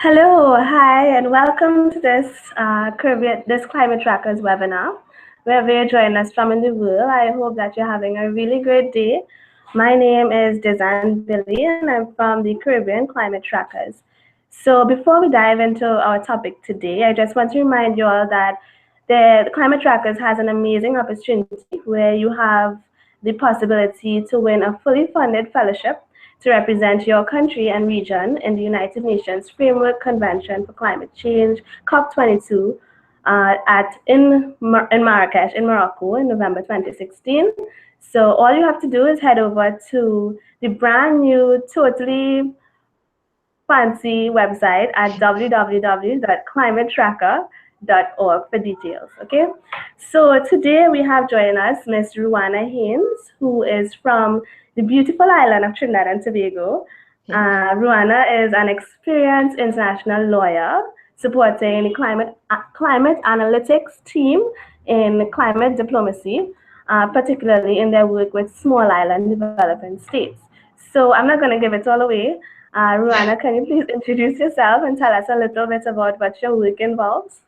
Hello, hi, and welcome to this Climate Trackers webinar, wherever you're joining us from in the world. I hope that you're having a really great day. My name is Dizan Billy, and I'm from the Caribbean Climate Trackers. So before we dive into our topic today, I just want to remind you all that the Climate Trackers has an amazing opportunity where you have the possibility to win a fully funded fellowship to represent your country and region in the United Nations Framework Convention for Climate Change, COP22, in Marrakesh, in Morocco, in November 2016. So all you have to do is head over to the brand new, totally fancy website at www.climatetracker.org for details. Okay, so today we have joined us Miss Rueanna Haynes, who is from the beautiful island of Trinidad and Tobago. Rueanna is an experienced international lawyer supporting the climate analytics team in climate diplomacy, particularly in their work with small island developing states. So I'm not going to give it all away. Rueanna, can you please introduce yourself and tell us a little bit about what your work involves?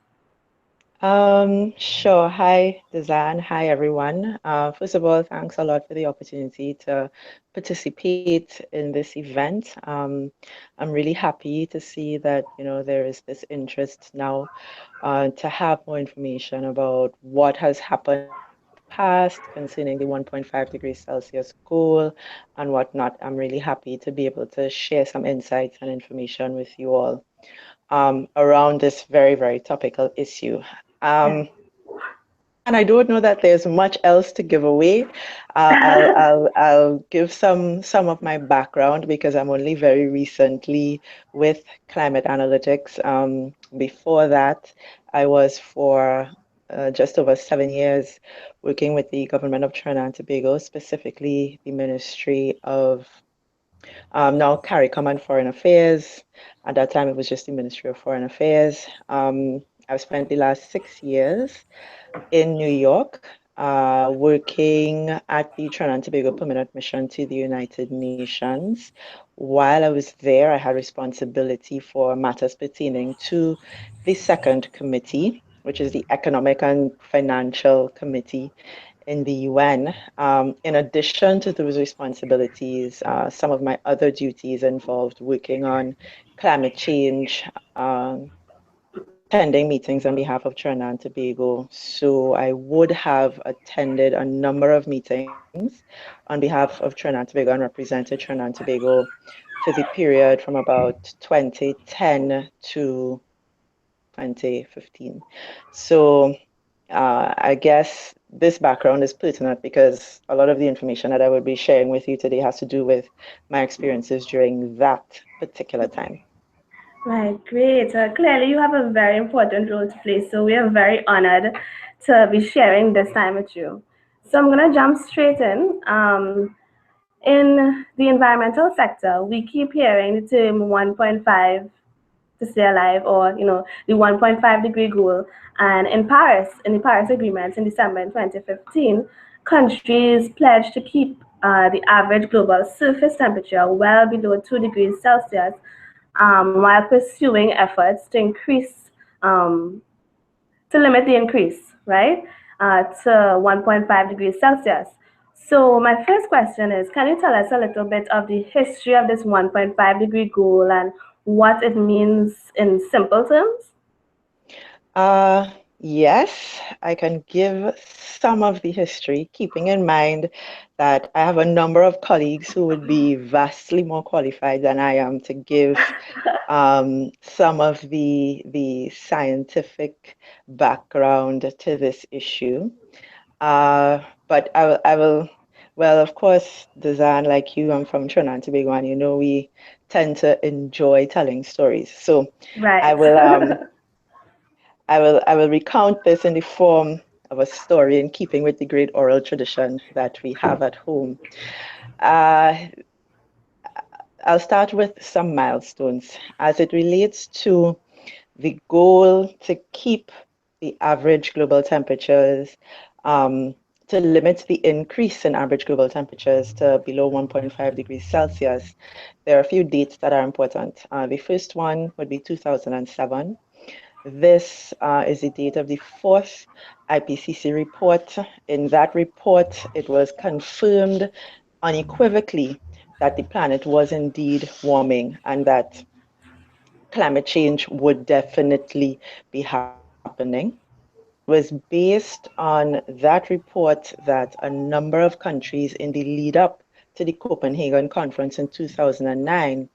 Sure. Hi, Dizan. Hi, everyone. First of all, thanks a lot for the opportunity to participate in this event. I'm really happy to see that, there is this interest now to have more information about what has happened in the past concerning the 1.5 degrees Celsius goal and whatnot. I'm really happy to be able to share some insights and information with you all around this very, very topical issue. And I don't know that there's much else to give away. I'll give some of my background because I'm only very recently with climate analytics. Before that, I was for just over 7 years working with the government of Trinidad and Tobago, specifically the Ministry of now CARICOM and Foreign Affairs. At that time, it was just the Ministry of Foreign Affairs. I've spent the last 6 years in New York, working at the Trinidad and Tobago Permanent Mission to the United Nations. While I was there, I had responsibility for matters pertaining to the second committee, which is the Economic and Financial Committee in the UN. In addition to those responsibilities, some of my other duties involved working on climate change, attending meetings on behalf of Trinidad and Tobago. So I would have attended a number of meetings on behalf of Trinidad and Tobago and represented Trinidad and Tobago for the period from about 2010 to 2015. So I guess this background is pertinent because a lot of the information that I will be sharing with you today has to do with my experiences during that particular time. Right, great. Clearly, you have a very important role to play, so we are very honored to be sharing this time with you. So I'm going to jump straight in. In the environmental sector, we keep hearing the term 1.5 to stay alive, or the 1.5 degree goal. And in Paris, in the Paris Agreement in December 2015, countries pledged to keep the average global surface temperature well below 2 degrees Celsius, while pursuing efforts to limit the increase, right, to 1.5 degrees Celsius. So my first question is, can you tell us a little bit of the history of this 1.5 degree goal and what it means in simple terms? Yes, I can give some of the history, keeping in mind that I have a number of colleagues who would be vastly more qualified than I am to give some of the scientific background to this issue. But well, of course, Dazan, like you, I'm from Trinidad and Tobago, and we tend to enjoy telling stories. So I Right. will I will recount this in the form of a story in keeping with the great oral tradition that we have at home. Uh, I'll start with some milestones as it relates to the goal to keep the average global temperatures to limit the increase in average global temperatures to below 1.5 degrees Celsius, there are a few dates that are important. The first one would be 2007. This is the date of the fourth IPCC report. In that report, it was confirmed unequivocally that the planet was indeed warming and that climate change would definitely be happening. It was based on that report that a number of countries in the lead up to the Copenhagen conference in 2009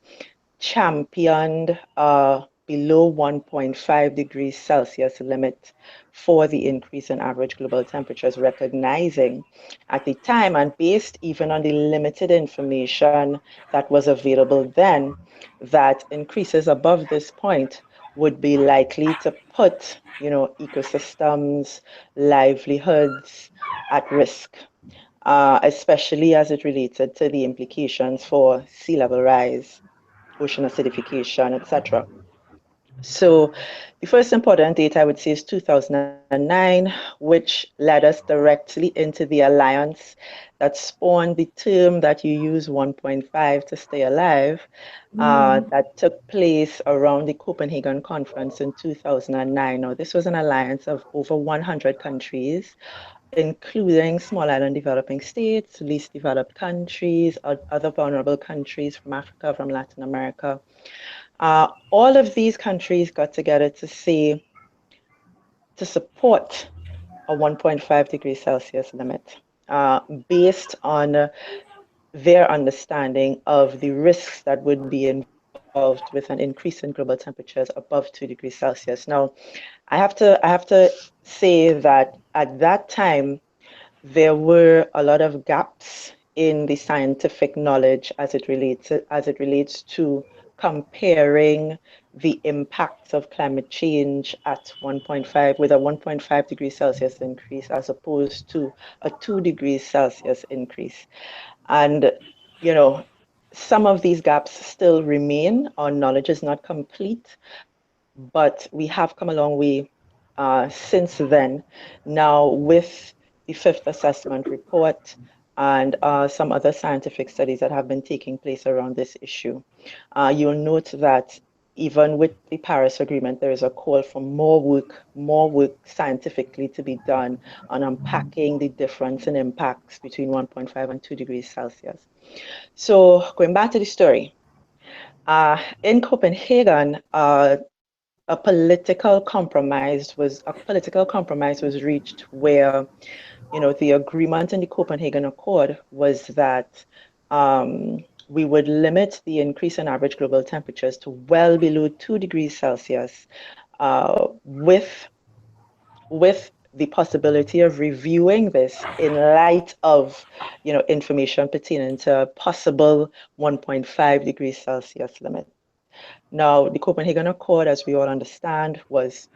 championed a below 1.5 degrees Celsius limit for the increase in average global temperatures, recognizing at the time and based even on the limited information that was available then, that increases above this point would be likely to put, ecosystems, livelihoods at risk, especially as it related to the implications for sea level rise, ocean acidification, etc. So the first important date I would say is 2009, which led us directly into the alliance that spawned the term that you use 1.5 to stay alive, that took place around the Copenhagen conference in 2009. Now, this was an alliance of over 100 countries, including small island developing states, least developed countries, other vulnerable countries from Africa, from Latin America. All of these countries got together to support a 1.5 degrees Celsius limit, based on their understanding of the risks that would be involved with an increase in global temperatures above 2 degrees Celsius. Now, I have to say that at that time there were a lot of gaps in the scientific knowledge as it relates to comparing the impacts of climate change at 1.5 with a 1.5 degrees Celsius increase as opposed to a 2 degrees Celsius increase. And, you know, some of these gaps still remain. Our knowledge is not complete, but we have come a long way since then. Now, with the fifth assessment report and some other scientific studies that have been taking place around this issue, you'll note that even with the Paris Agreement, there is a call for more work scientifically to be done on unpacking the difference in impacts between 1.5 and 2 degrees Celsius. So, going back to the story, in Copenhagen, a political compromise was reached where, the agreement in the Copenhagen Accord was that we would limit the increase in average global temperatures to well below 2 degrees Celsius, with the possibility of reviewing this in light of, information pertaining to a possible 1.5 degrees Celsius limit. Now, the Copenhagen Accord, as we all understand, was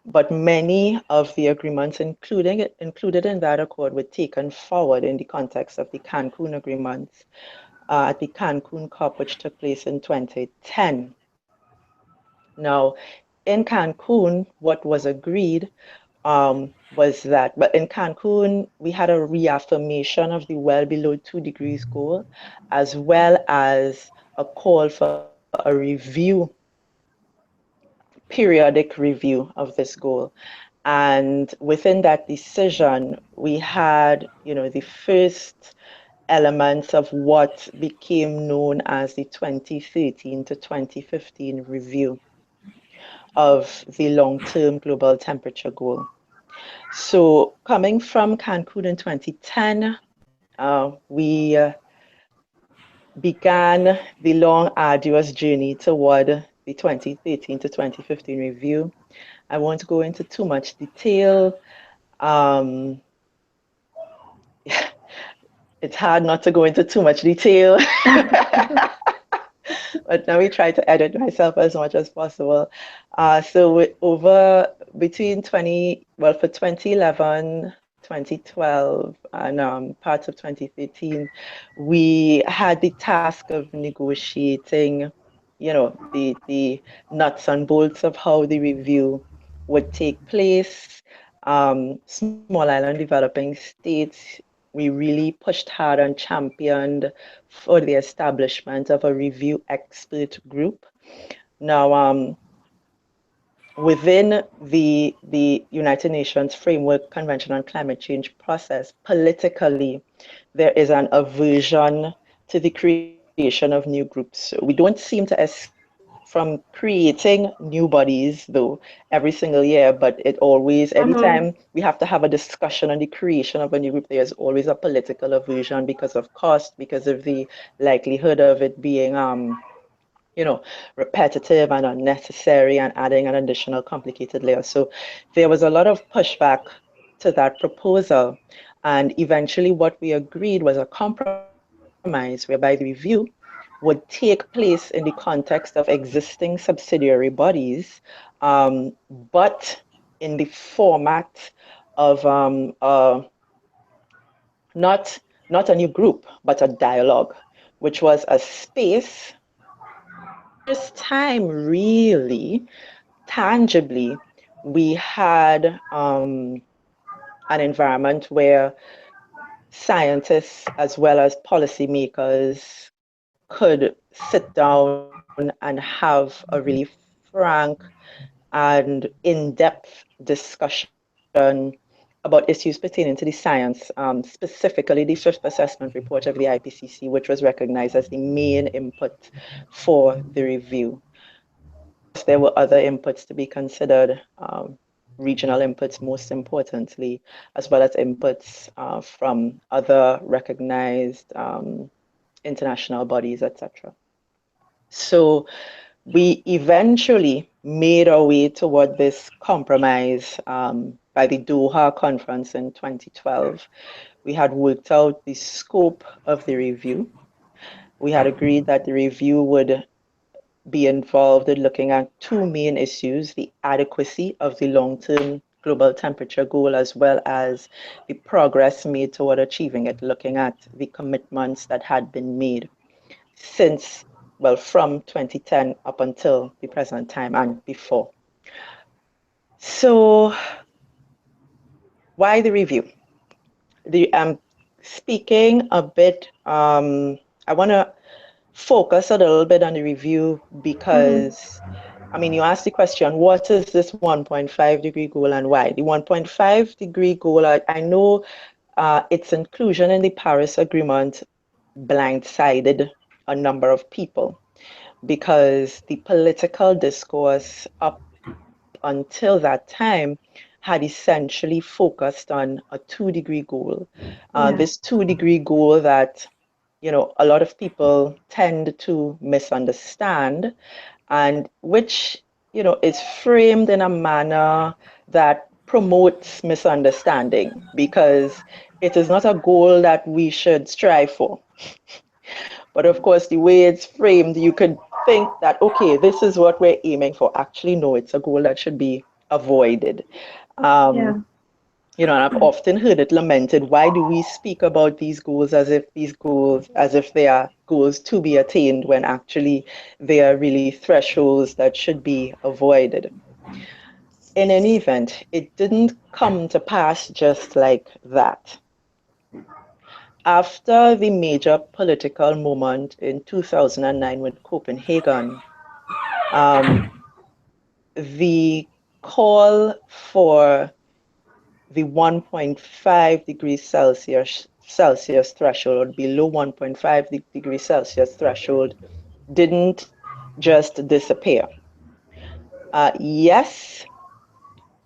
but many of the agreements included in that accord were taken forward in the context of the Cancun agreements at the Cancun COP, which took place in 2010. Now, in Cancun, what was agreed was that, but in Cancun, we had a reaffirmation of the well below 2 degrees goal, as well as a call for a periodic review of this goal. And within that decision, we had, the first elements of what became known as the 2013 to 2015 review of the long-term global temperature goal. So coming from Cancun in 2010, we began the long, arduous journey toward the 2013 to 2015 review. I won't go into too much detail. Um, it's hard not to go into too much detail. But now we try to edit myself as much as possible. So between for 2011, 2012, and parts of 2013, we had the task of negotiating, the nuts and bolts of how the review would take place, Small island developing states, we really pushed hard and championed for the establishment of a review expert group. Now, within the United Nations Framework Convention on Climate Change process, politically, there is an aversion to the creation of new groups. We don't seem to escape from creating new bodies, though, every single year, but it always, every Mm-hmm. time we have to have a discussion on the creation of a new group, there's always a political aversion because of cost, because of the likelihood of it being repetitive and unnecessary and adding an additional complicated layer. So there was a lot of pushback to that proposal. And eventually, what we agreed was a compromise whereby the review would take place in the context of existing subsidiary bodies, but in the format of not not a new group, but a dialogue, which was a space for the first time, really tangibly, we had an environment where scientists as well as policymakers could sit down and have a really frank and in-depth discussion about issues pertaining to the science, specifically the fifth assessment report of the IPCC, which was recognized as the main input for the review. Of course, there were other inputs to be considered, regional inputs most importantly, as well as inputs from other recognized international bodies, etc. So we eventually made our way toward this compromise by the Doha conference in 2012. We had worked out the scope of the review. We had agreed that the review would be involved in looking at two main issues: the adequacy of the long term global temperature goal, as well as the progress made toward achieving it, looking at the commitments that had been made since, well, from 2010 up until the present time and before. So, why the review? I'm speaking a bit, I want to focus a little bit on the review Mm-hmm. because, I mean, you asked the question, what is this 1.5-degree goal and why? The 1.5-degree goal, I know its inclusion in the Paris Agreement blindsided a number of people because the political discourse up until that time had essentially focused on a 2-degree goal. This Yeah. 2-degree goal that a lot of people tend to misunderstand, and which, is framed in a manner that promotes misunderstanding because it is not a goal that we should strive for. But of course, the way it's framed, you could think that, okay, this is what we're aiming for. Actually, no, it's a goal that should be avoided. Yeah. Um, and I've often heard it lamented, why do we speak about these goals as if they are goals to be attained when actually they are really thresholds that should be avoided? In any event, it didn't come to pass just like that. After the major political moment in 2009 with Copenhagen, um, the call for the 1.5 degrees Celsius threshold, or below 1.5 degrees Celsius threshold, didn't just disappear. Yes,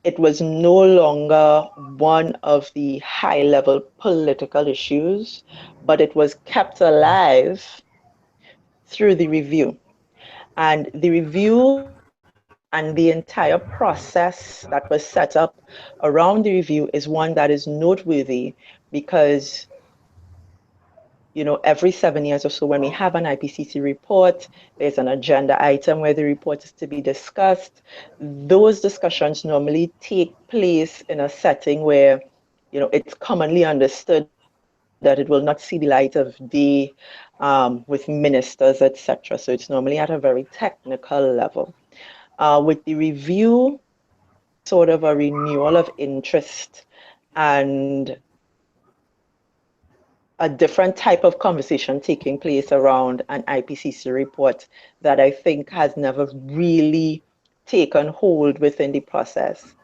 it was no longer one of the high level political issues, but it was kept alive through the review. And the review and the entire process that was set up around the review is one that is noteworthy because every 7 years or so, when we have an IPCC report, there's an agenda item where the report is to be discussed. Those discussions normally take place in a setting where, it's commonly understood that it will not see the light of day with ministers, etc. So it's normally at a very technical level. With the review, sort of a renewal of interest and a different type of conversation taking place around an IPCC report that I think has never really taken hold within the process.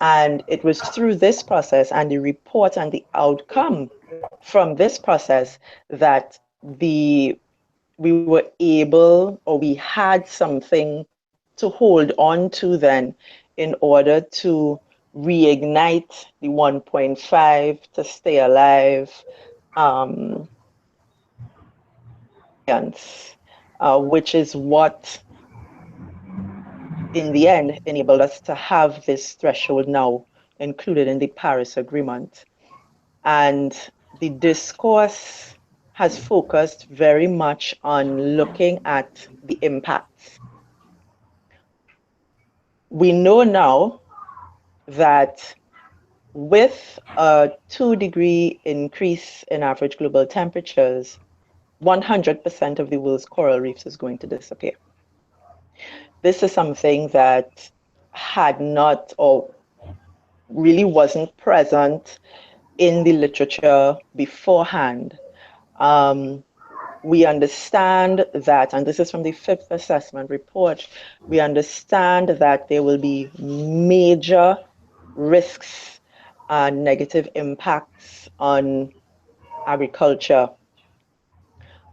And it was through this process and the report and the outcome from this process that we were able, or we had something to hold on to then in order to reignite the 1.5 to stay alive, um, which is what in the end enabled us to have this threshold now included in the Paris Agreement. And the discourse has focused very much on looking at the impacts. We know now that with a 2-degree increase in average global temperatures, 100% of the world's coral reefs is going to disappear. This is something that had not, or really wasn't present in the literature beforehand. We understand that, and this is from the 5th assessment report, we understand that there will be major risks and negative impacts on agriculture,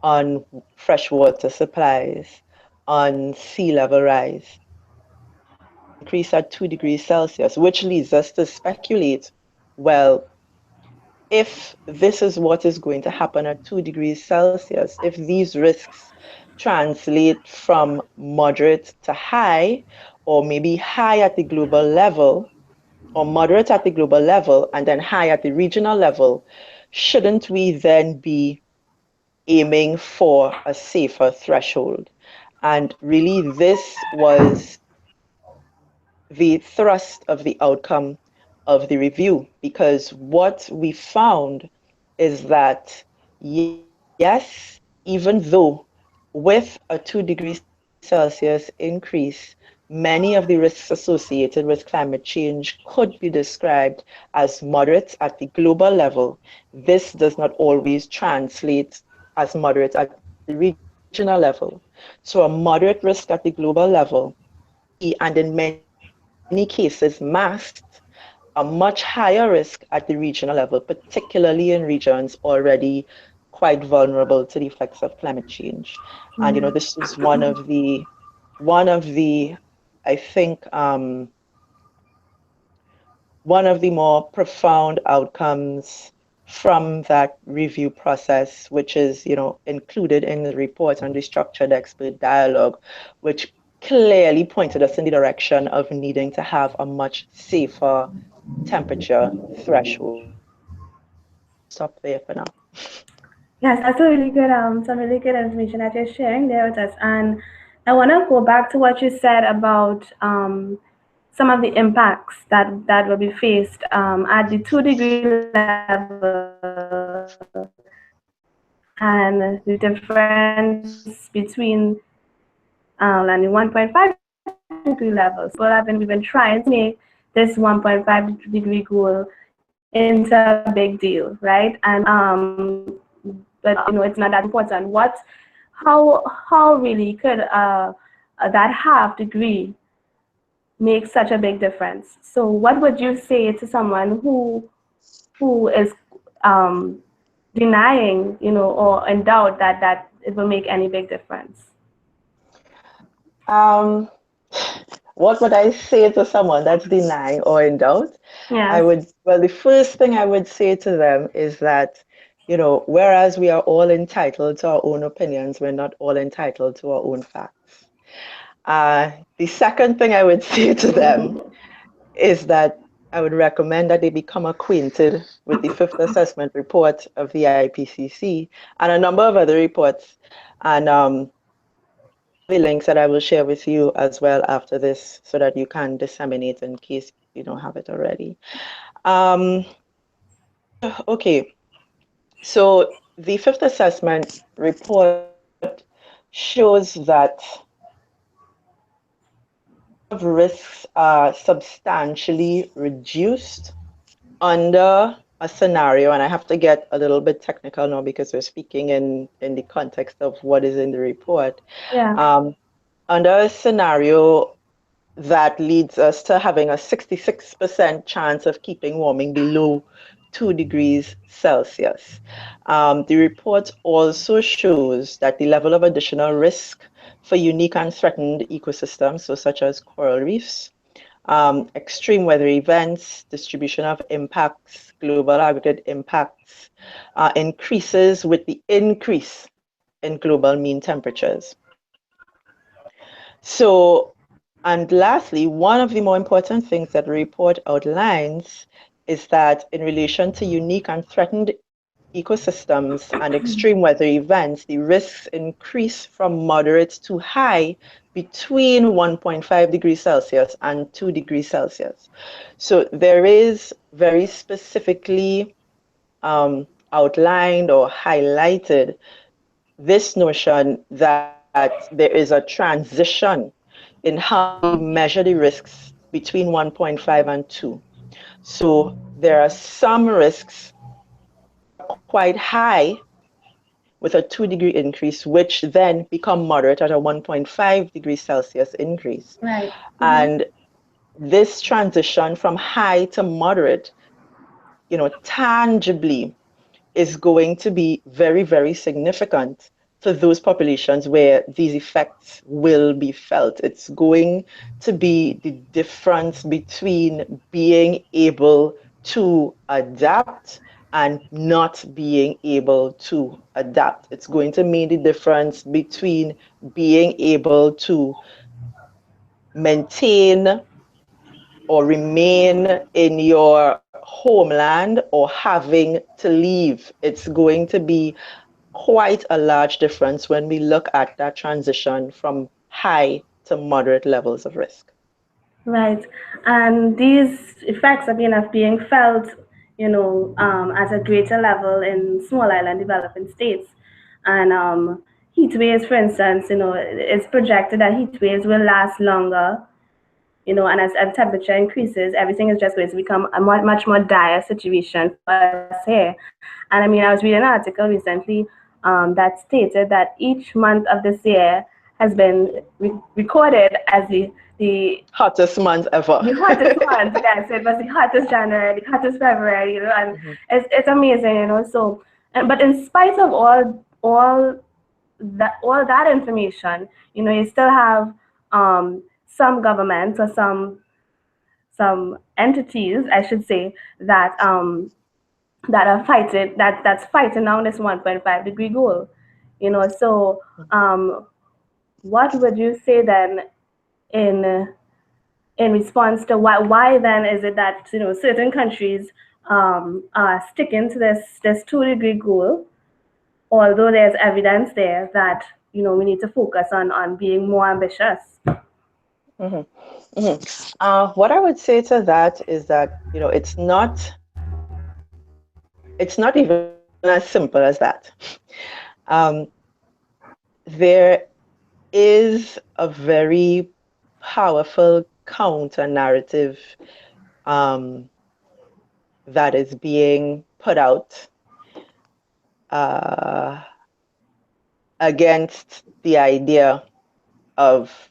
on freshwater supplies, on sea level rise. Increase at 2 degrees Celsius, which leads us to speculate, well, if this is what is going to happen at 2 degrees Celsius, if these risks translate from moderate to high, or maybe high at the global level, or moderate at the global level, and then high at the regional level, shouldn't we then be aiming for a safer threshold? And really, this was the thrust of the outcome of the review, because what we found is that, yes, even though with a 2-degree Celsius increase, many of the risks associated with climate change could be described as moderate at the global level. This does not always translate as moderate at the regional level. So a moderate risk at the global level, and in many cases masked a much higher risk at the regional level, particularly in regions already quite vulnerable to the effects of climate change. And this was one of the, I think, one of the more profound outcomes from that review process, which is, included in the report on the structured expert dialogue, which clearly pointed us in the direction of needing to have a much safer temperature threshold. I'll stop there for now. Yes, that's a really good, some really good information that you're sharing there with us. And I want to go back to what you said about some of the impacts that will be faced at the 2-degree level and the difference between and the 1.5-degree level. So we've been trying to make this 1.5-degree goal into a big deal, right? And but it's not that important. How really could that half degree make such a big difference? So what would you say to someone who is denying, or in doubt that it will make any big difference? Um, what would I say to someone that's denying or in doubt? Yes. Well, the first thing I would say to them is that, whereas we are all entitled to our own opinions, we're not all entitled to our own facts. The second thing I would say to them is that I would recommend that they become acquainted with the 5th assessment report of the IPCC and a number of other reports. And the links that I will share with you as well after this so that you can disseminate in case you don't have it already. Okay, so the 5th assessment report shows that risks are substantially reduced under a scenario, and I have to get a little bit technical now because we're speaking in the context of what is in the report. Yeah. Um, Under a scenario that leads us to having a 66% chance of keeping warming below 2 degrees Celsius. The report also shows that the level of additional risk for unique and threatened ecosystems, so such as coral reefs, extreme weather events, distribution of impacts, global aggregate impacts, increases with the increase in global mean temperatures. So, and lastly, one of the more important things that the report outlines is that in relation to unique and threatened ecosystems and extreme weather events, the risks increase from moderate to high between 1.5 degrees Celsius and 2 degrees Celsius. So there is very specifically outlined or highlighted this notion that there is a transition in how we measure the risks between 1.5 and 2. So there are some risks that are quite high with a 2-degree increase, which then become moderate at a 1.5 degrees Celsius increase. Right. And this transition from high to moderate, tangibly is going to be very, very significant for those populations where these effects will be felt. It's going to be the difference between being able to adapt and not being able to adapt. It's going to mean the difference between being able to maintain or remain in your homeland or having to leave. It's going to be quite a large difference when we look at that transition from high to moderate levels of risk. Right. And these effects are being felt, at a greater level in small island developing states. And heat waves, for instance, it's projected that heat waves will last longer, and as temperature increases, everything is just going to become a much more dire situation for us here. And I was reading an article recently that stated that each month of this year has been recorded as the Hottest month ever. the hottest month. Yes, it was the hottest January, the hottest February, and it's amazing, So, but in spite of all that information, you still have some governments or some entities, I should say, that are fighting that's fighting down this 1.5-degree goal. So what would you say then in in response to why then is it that certain countries are sticking to this 2-degree goal, although there's evidence there that we need to focus on being more ambitious. Mhm, what I would say to that is that it's not even as simple as that. Um, there is a very powerful counter narrative um, that is being put out uh, against the idea of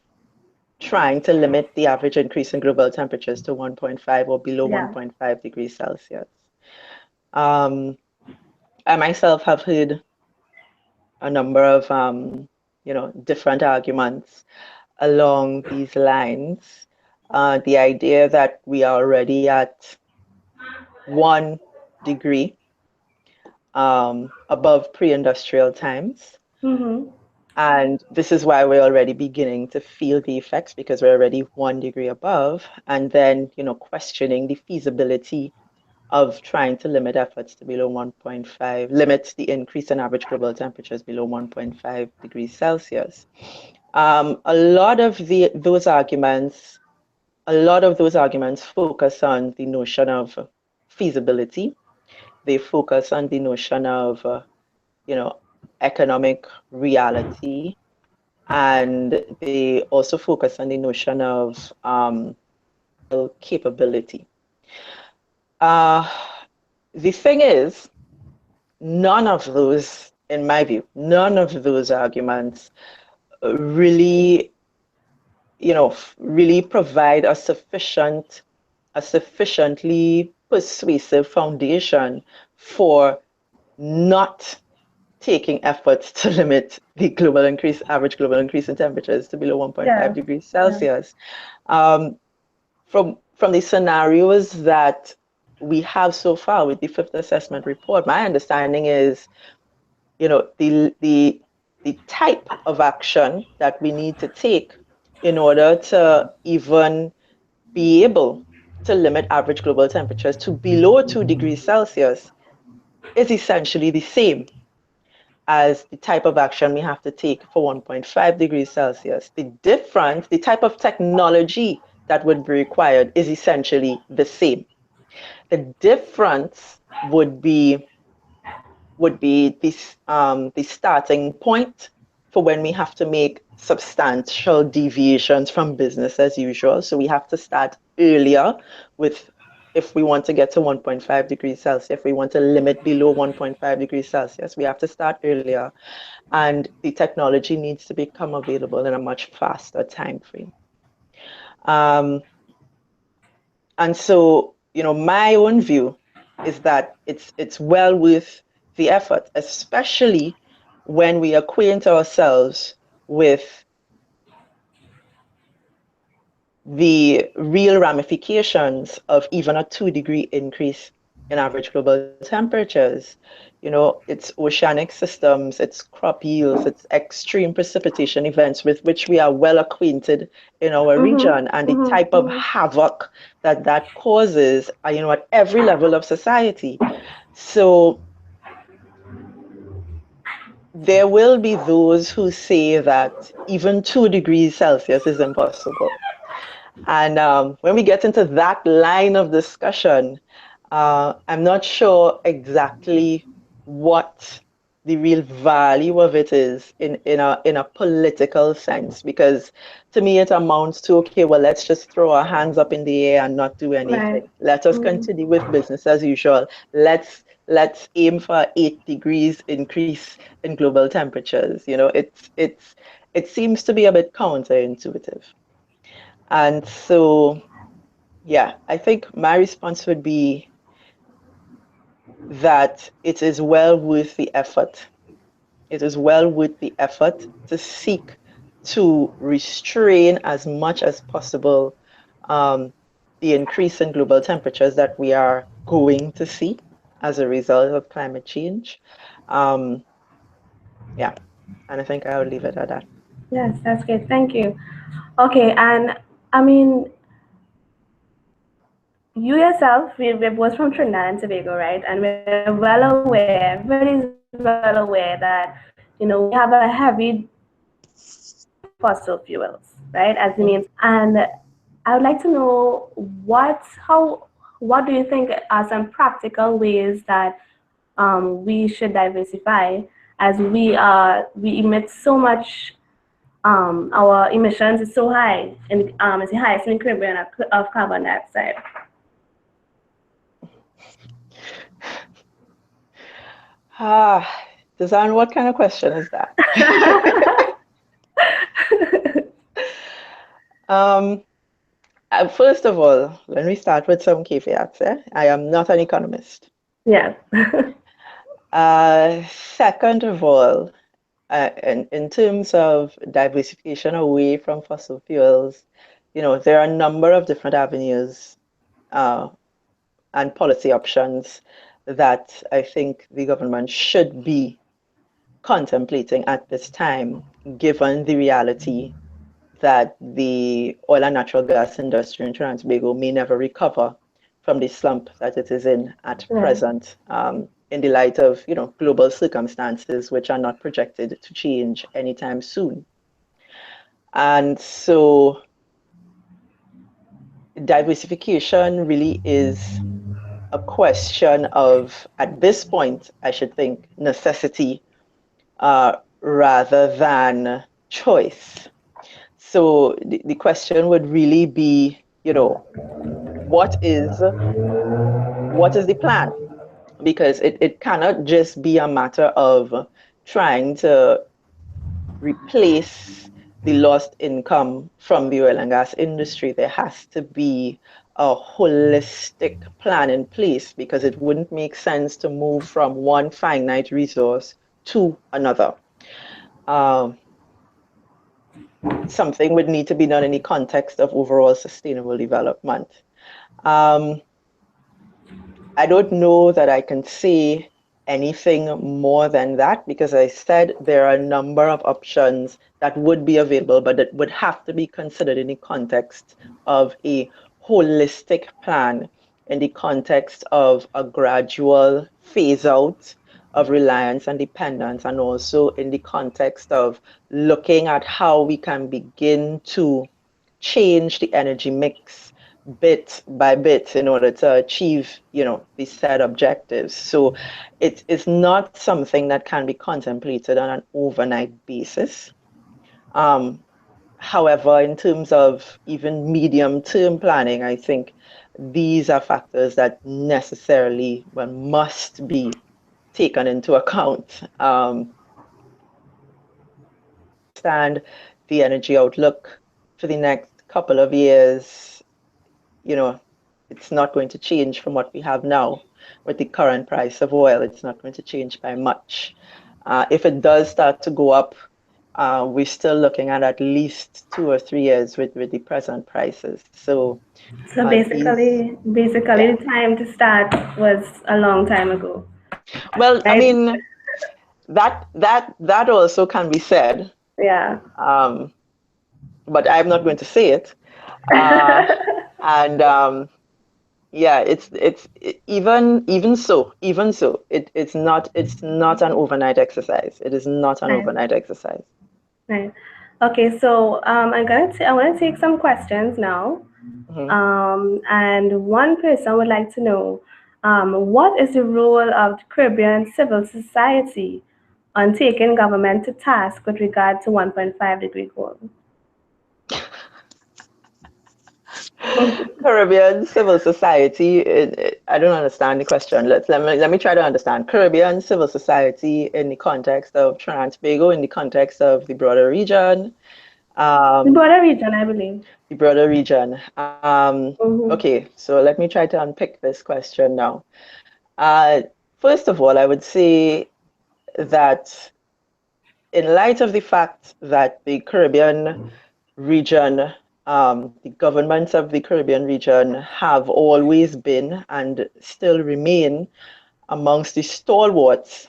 trying to limit the average increase in global temperatures to 1.5 or below Yeah. 1.5 degrees Celsius. Um, I myself have heard a number of different arguments along these lines. The idea that we are already at 1 degree above pre-industrial times. Mm-hmm. And this is why we're already beginning to feel the effects because we're already 1 degree above. And then, questioning the feasibility of trying to limit efforts to below 1.5, limit the increase in average global temperatures below 1.5 degrees Celsius. A lot of those arguments focus on the notion of feasibility. They focus on the notion of, you know, economic reality. and they also focus on the notion of capability. Uh, the thing is, none of those, in my view, none of those arguments really, really provide a sufficiently persuasive foundation for not taking efforts to limit the average global increase in temperatures to below 1.5 Yeah. degrees Yeah. Celsius. Um, from the scenarios that we have so far with the fifth assessment report, my understanding is, the type of action that we need to take in order to even be able to limit average global temperatures to below 2 degrees Celsius is essentially the same as the type of action we have to take for 1.5 degrees Celsius. The difference, the type of technology that would be required is essentially the same. The difference would be this the starting point for when we have to make substantial deviations from business as usual. So we have to start earlier with, if we want to get to 1.5 degrees Celsius, if we want to limit below 1.5 degrees Celsius, we have to start earlier. And the technology needs to become available in a much faster time frame. Um, and so, my own view is that it's well worth the effort, especially when we acquaint ourselves with the real ramifications of even a 2-degree increase in average global temperatures. It's oceanic systems, it's crop yields, it's extreme precipitation events with which we are well acquainted in our region, and the type of havoc that that causes, at every level of society. So there will be those who say that even 2 degrees Celsius is impossible. And when we get into that line of discussion, I'm not sure exactly what the real value of it is in a political sense, because to me it amounts to, okay, well, let's just throw our hands up in the air and not do anything. Right. Let us continue with business as usual. Let's aim for 8 degrees increase in global temperatures. It seems to be a bit counterintuitive. And so, yeah, I think my response would be that it is well worth the effort. It is well worth the effort to seek to restrain as much as possible um, the increase in global temperatures that we are going to see as a result of climate change. Um, yeah, and I think I would leave it at that. Yes, that's great. Thank you. Okay, and I mean, you yourself, we're both from Trinidad and Tobago, right? And we're well aware, everybody's well aware that, we have a heavy dependence on fossil fuels, right, as the means. And I would like to know what do you think are some practical ways that we should diversify, as we emit so much. Our emissions is so high, and it's the highest in the Caribbean of carbon dioxide. Ah, Design, what kind of question is that? um, First of all, let me start with some caveats. I am not an economist. Yes. Second of all, in terms of diversification away from fossil fuels, there are a number of different avenues uh, and policy options that I think the government should be contemplating at this time, given the reality that the oil and natural gas industry in Trinidad and Tobago may never recover from the slump that it is in at Yeah. present, in the light of global circumstances which are not projected to change anytime soon. And so diversification really is a question of, at this point, I should think, necessity rather than choice. So the question would really be, what is the plan? Because it cannot just be a matter of trying to replace the lost income from the oil and gas industry. There has to be a holistic plan in place because it wouldn't make sense to move from one finite resource to another. Um, Something would need to be done in the context of overall sustainable development. Um, I don't know that I can say anything more than that because I said there are a number of options that would be available, but that would have to be considered in the context of a holistic plan, in the context of a gradual phase out of reliance and dependence, and also in the context of looking at how we can begin to change the energy mix bit by bit in order to achieve, the set objectives. So it's not something that can be contemplated on an overnight basis. Um, However, in terms of even medium-term planning, I think these are factors that necessarily, well, must be taken into account. Understand the energy outlook for the next couple of years, you know, it's not going to change from what we have now with the current price of oil. It's not going to change by much. If it does start to go up, we're still looking at least 2 or 3 years with the present prices. So So these, basically, yeah. the time to start was a long time ago, Well, I right? mean, that also can be said, Yeah. um, but I'm not going to say it. Uh, and Yeah, even so, it's not an overnight exercise. It is not an Right. overnight exercise. Right. Okay, so I want to take some questions now. Mhm. And one person would like to know, what is the role of the Caribbean civil society on taking government to task with regard to 1.5-degree goal? Caribbean civil society. I don't understand the question. Let me try to understand. Caribbean civil society in the context of Trinidad and Tobago, in the context of the broader region. The Um, border region, I believe. the broader region. Mm-hmm. Okay, so let me try to unpick this question now. Uh, First of all, I would say that in light of the fact that the Caribbean region, the governments of the Caribbean region have always been and still remain amongst the stalwarts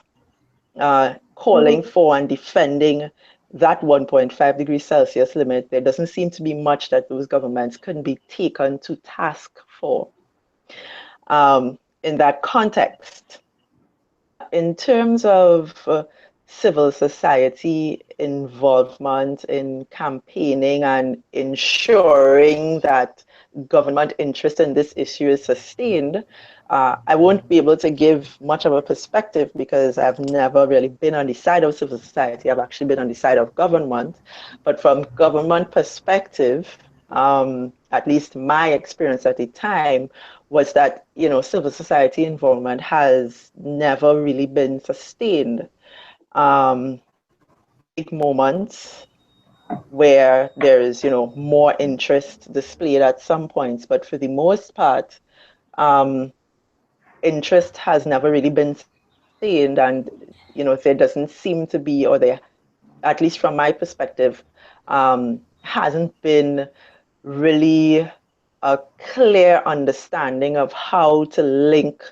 calling Mm-hmm. for and defending that 1.5 degrees Celsius limit, there doesn't seem to be much that those governments can be taken to task for. In that context, in terms of civil society involvement in campaigning and ensuring that government interest in this issue is sustained, I won't be able to give much of a perspective because I've never really been on the side of civil society. I've actually been on the side of government. But from government perspective, at least my experience at the time was that civil society involvement has never really been sustained. Big moments where there is more interest displayed at some points, but for the most part, um, interest has never really been sustained, and there doesn't seem to be, or there, at least from my perspective, hasn't been really a clear understanding of how to link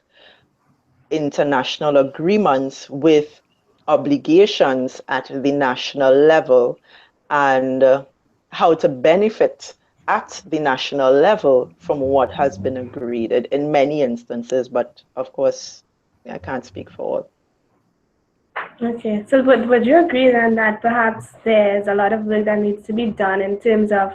international agreements with obligations at the national level, and how to benefit at the national level from what has been agreed in many instances, but of course, I can't speak for all. Okay, so would you agree then that perhaps there's a lot of work that needs to be done in terms of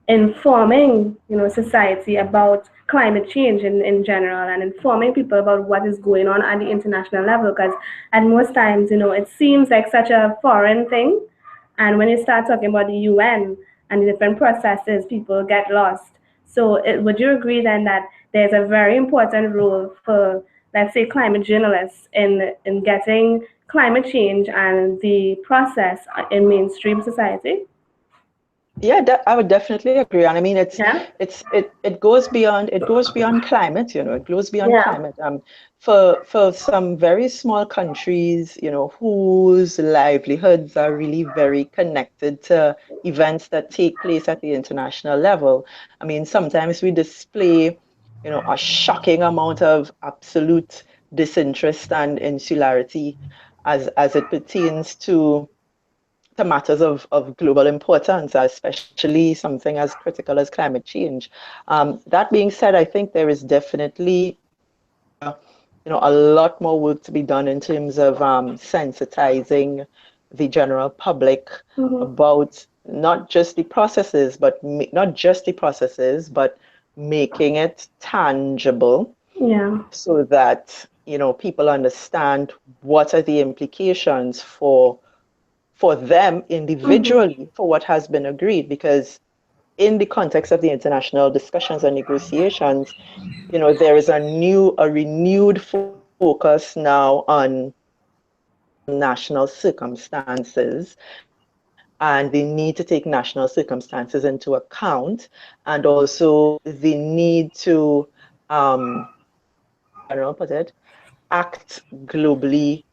informing, society about climate change in general and informing people about what is going on at the international level? Because at most times, it seems like such a foreign thing And when you start talking about the UN and the different processes, people get lost. So, would you agree then that there's a very important role for, let's say, climate journalists in getting climate change and the process in mainstream society? Yeah, I would definitely agree. And I mean, Yeah. it goes beyond climate, it goes beyond Yeah. climate. For some very small countries, whose livelihoods are really very connected to events that take place at the international level. I mean, sometimes we display, a shocking amount of absolute disinterest and insularity as it pertains to matters of global importance, especially something as critical as climate change. That being said, I think there is definitely a lot more work to be done in terms of sensitizing the general public Hmm. about not just the processes, but making it tangible Yeah. so that people understand what are the implications for them Hmm. individually for what has been agreed, because in the context of the international discussions and negotiations, there is a renewed focus now on national circumstances, and the need to take national circumstances into account, and also the need to I don't know, put it, act globally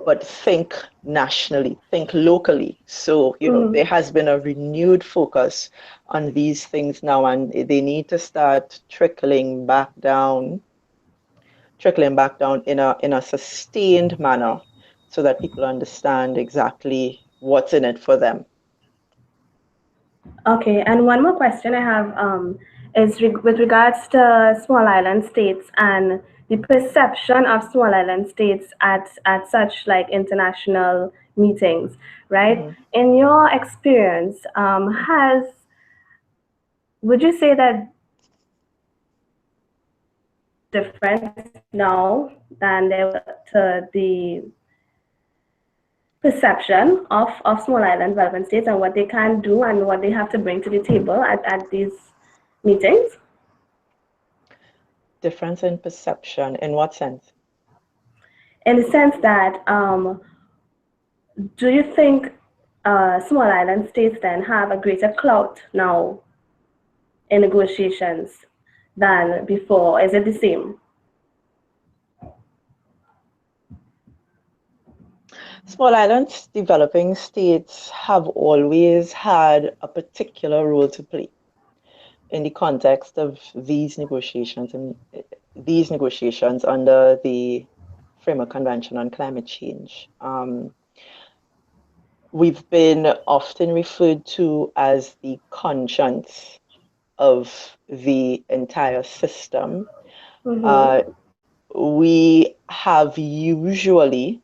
but think nationally, think locally. So, Hmm. there has been a renewed focus on these things now, and they need to start trickling back down in a sustained manner so that people understand exactly what's in it for them. Okay, and one more question I have is with regards to small island states and the perception of small island states at such like international meetings, right? Mhm. In your experience, has would you say that difference now than there were to the perception of small island development states and what they can do and what they have to bring to the table at these meetings? Difference in perception, in what sense? In the sense that do you think small island states then have a greater clout now in negotiations than before? Is it the same? Small islands developing states have always had a particular role to play in the context of these negotiations under the Framework Convention on Climate Change. We've been often referred to as the conscience of the entire system. Mm-hmm. Uh, we have usually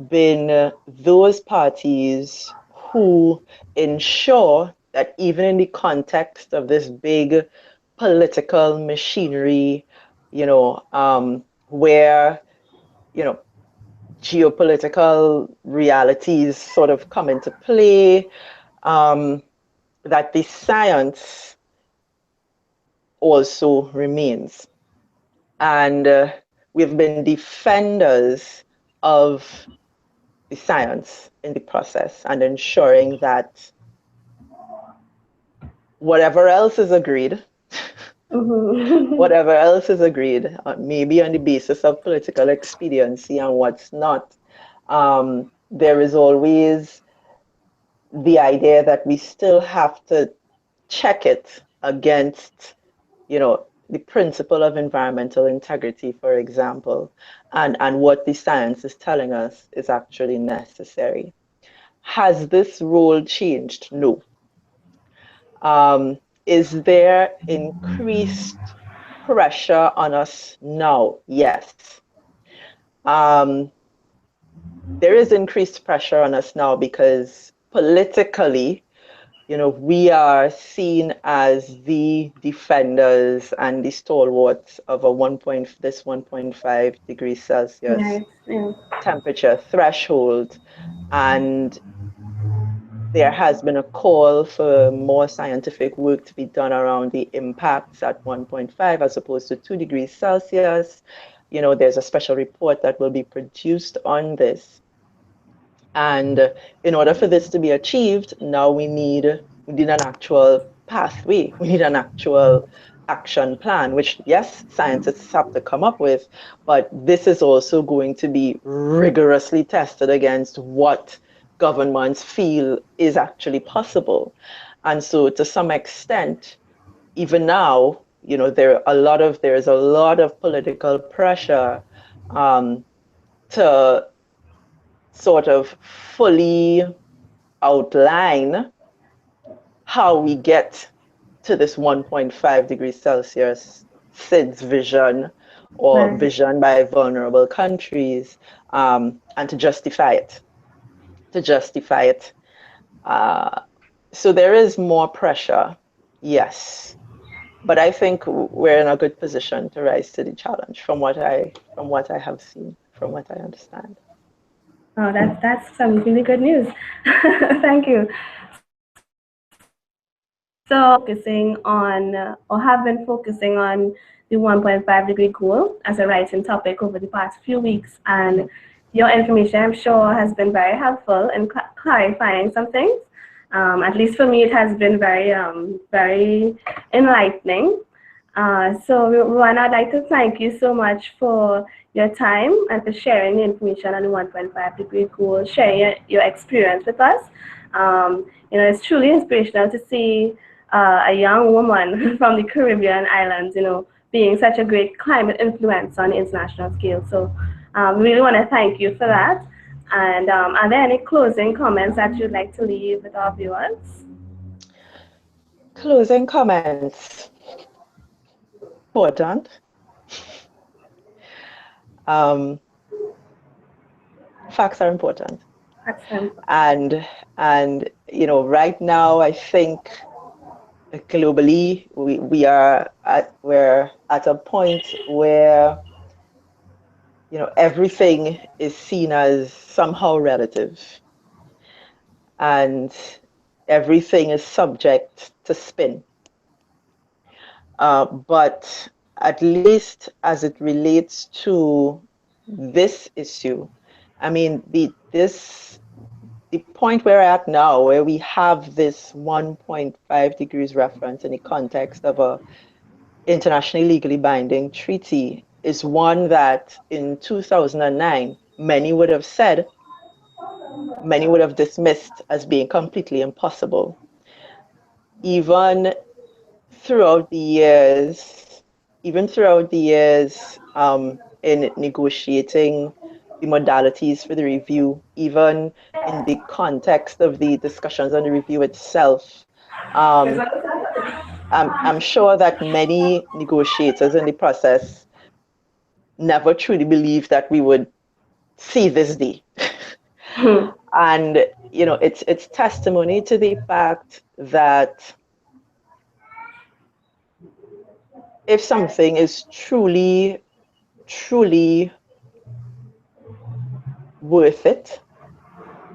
been those parties who ensure that even in the context of this big political machinery, where, you know, geopolitical realities sort of come into play, um, that the science also remains. And we've been defenders of the science in the process and ensuring that whatever else is agreed, Mm-hmm. whatever else is agreed, maybe on the basis of political expediency and what's not, there is always the idea that we still have to check it against, the principle of environmental integrity, for example, and what the science is telling us is actually necessary. Has this role changed? No. Is there increased pressure on us now? Yes. Um, there is increased pressure on us now because politically, we are seen as the defenders and the stalwarts of this 1.5 degrees Celsius Right. Yeah. temperature threshold. And There has been a call for more scientific work to be done around the impacts at 1.5 as opposed to 2 degrees Celsius. There's a special report that will be produced on this. And in order for this to be achieved, now we need an actual pathway. We need an actual action plan, which, yes, scientists have to come up with, but this is also going to be rigorously tested against what governments feel is actually possible. And so to some extent, even now, there's a lot of political pressure to sort of fully outline how we get to this 1.5 degrees Celsius SIDS vision or Right. vision by vulnerable countries, and to justify it. To justify it. So there is more pressure, yes, but I think we're in a good position to rise to the challenge from what I have seen, from what I understand. Oh, that's some really good news. Thank you. So focusing on or have been focusing on the 1.5-degree goal as a rising topic over the past few weeks, and your information, I'm sure, has been very helpful in clarifying some things. At least for me, it has been very enlightening. So, Rueanna, I'd like to thank you so much for your time and for sharing the information on the 1.5-degree goal, sharing your experience with us. It's truly inspirational to see a young woman from the Caribbean islands, being such a great climate influence on the international scale. So, we really want to thank you for that. And are there any closing comments that you'd like to leave with our viewers? Closing comments. Important. Um, Facts are important. Excellent. And right now I think globally we're at a point where everything is seen as somehow relative, and everything is subject to spin. But at least as it relates to this issue, I mean, the point we're at now, where we have this 1.5 degrees reference in the context of a internationally legally binding treaty, is one that in 2009, many would have dismissed as being completely impossible. Even throughout the years, in negotiating the modalities for the review, even in the context of the discussions on the review itself, um, I'm sure that many negotiators in the process never truly believed that we would see this day. And it's testimony to the fact that if something is truly, truly worth it,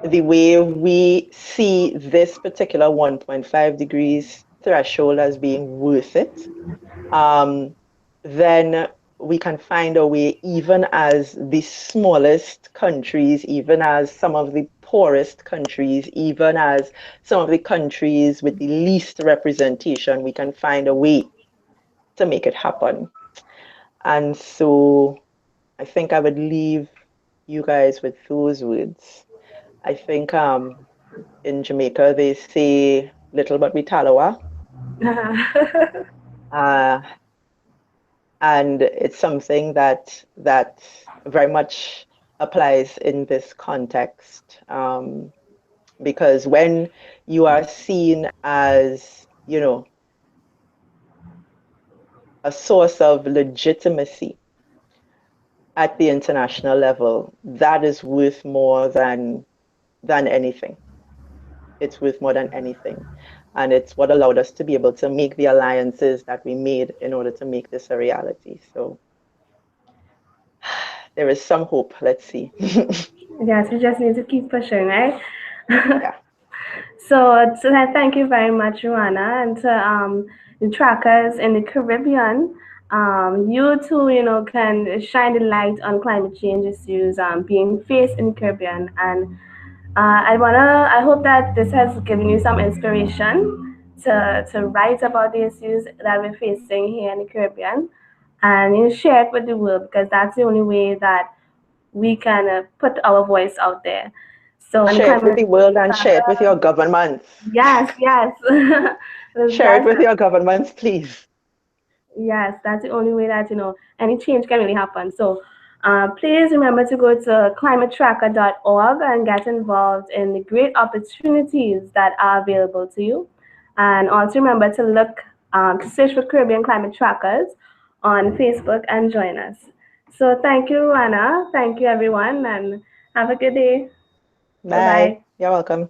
the way we see this particular 1.5 degrees threshold as being worth it, then we can find a way, even as the smallest countries, even as some of the poorest countries, even as some of the countries with the least representation, we can find a way to make it happen. And so I think I would leave you guys with those words. I think in Jamaica they say little but we talawa. Uh, and it's something that very much applies in this context, because when you are seen as a source of legitimacy at the international level, that is worth more than anything. It's worth more than anything. And it's what allowed us to be able to make the alliances that we made in order to make this a reality. So there is some hope. Let's see. Yes, we just need to keep pushing, right? Yeah. Thank you very much, Ruanna, and to the trackers in the Caribbean. You too, can shine the light on climate change issues being faced in the Caribbean, and I hope that this has given you some inspiration to write about the issues that we're facing here in the Caribbean, and share it with the world because that's the only way that we can put our voice out there. So, and the Share it with climate the world and share it with your governments. Yes, yes. Share it That's with your governments, please. yes, that's the only way that any change can really happen. So please remember to go to climatetracker.org and get involved in the great opportunities that are available to you. And also remember to to search for Caribbean Climate Trackers on Facebook and join us. So thank you, Anna. Thank you, everyone, and have a good day. Bye Bye. bye. You're welcome.